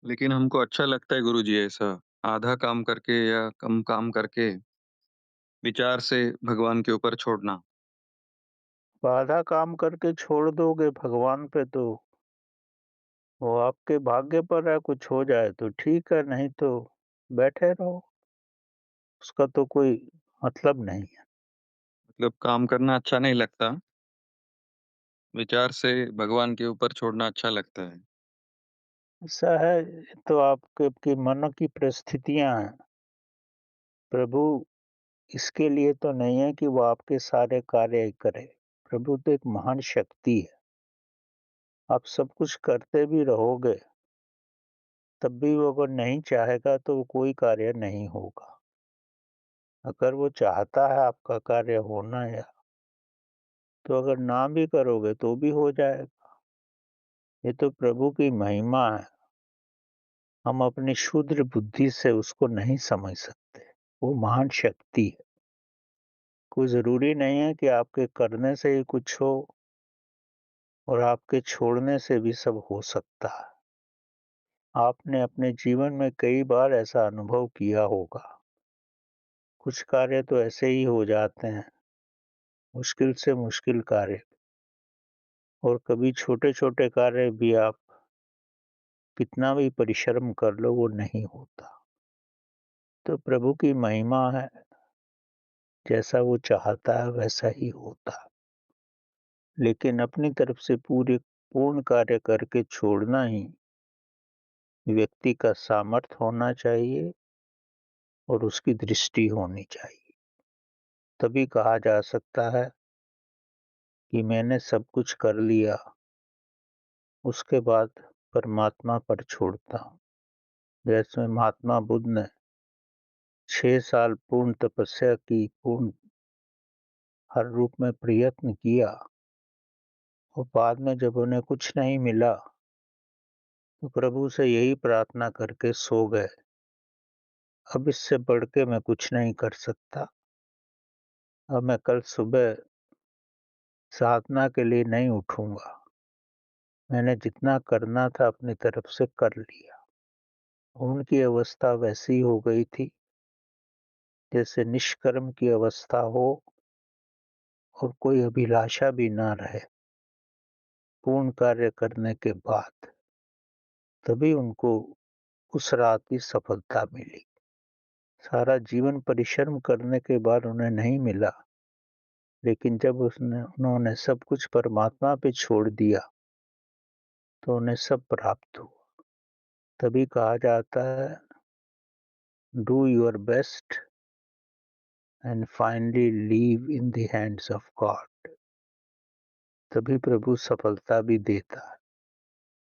लेकिन हमको अच्छा लगता है गुरुजी ऐसा, आधा काम करके या कम काम करके विचार से भगवान के ऊपर छोड़ना। आधा काम करके छोड़ दोगे भगवान पे तो वो आपके भाग्य पर है, कुछ हो जाए तो ठीक है, नहीं तो बैठे रहो, उसका तो कोई मतलब नहीं है। मतलब काम करना अच्छा नहीं लगता, विचार से भगवान के ऊपर छोड़ना अच्छा लगता है। ऐसा है, ये तो आपके मन की परिस्थितियाँ हैं। प्रभु इसके लिए तो नहीं है कि वो आपके सारे कार्य करे। प्रभु तो एक महान शक्ति है। आप सब कुछ करते भी रहोगे, तब भी वो अगर नहीं चाहेगा तो वो कोई कार्य नहीं होगा। अगर वो चाहता है आपका कार्य होना या तो अगर ना भी करोगे तो भी हो जाएगा। ये तो प्रभु की महिमा है। हम अपनी क्षुद्र बुद्धि से उसको नहीं समझ सकते। वो महान शक्ति है। कोई ज़रूरी नहीं है कि आपके करने से ही कुछ हो और आपके छोड़ने से भी सब हो सकता है। आपने अपने जीवन में कई बार ऐसा अनुभव किया होगा। कुछ कार्य तो ऐसे ही हो जाते हैं, मुश्किल से मुश्किल कार्य और कभी छोटे-छोटे कार्य भी आप कितना भी परिश्रम कर लो वो नहीं होता। तो प्रभु की महिमा है, जैसा वो चाहता है वैसा ही होता है। लेकिन अपनी तरफ से पूरे पूर्ण कार्य करके छोड़ना ही व्यक्ति का सामर्थ्य होना चाहिए और उसकी दृष्टि होनी चाहिए। तभी कहा जा सकता है कि मैंने सब कुछ कर लिया, उसके बाद परमात्मा पर छोड़ता हूँ। जैसे महात्मा बुद्ध ने 6 साल पूर्ण तपस्या की, पूर्ण हर रूप में प्रयत्न किया और बाद में जब उन्हें कुछ नहीं मिला, तो प्रभु से यही प्रार्थना करके सो गए, अब इससे बढ़ के मैं कुछ नहीं कर सकता। अब मैं कल सुबह साधना के लिए नहीं उठूँगा। मैंने जितना करना था अपनी तरफ से कर लिया। उनकी अवस्था वैसी हो गई थी, जैसे निष्कर्म की अवस्था हो और कोई अभिलाषा भी ना रहे। पूर्ण कार्य करने के बाद, तभी उनको उस रात की सफलता मिली। सारा जीवन परिश्रम करने के बाद उन्हें नहीं मिला, लेकिन जब उन्होंने सब कुछ परमात्मा पे छोड़ दिया, तो उन्हें सब प्राप्त हुआ। तभी कहा जाता है, do your best and finally leave in the hands of God. तभी प्रभु सफलता भी देता है।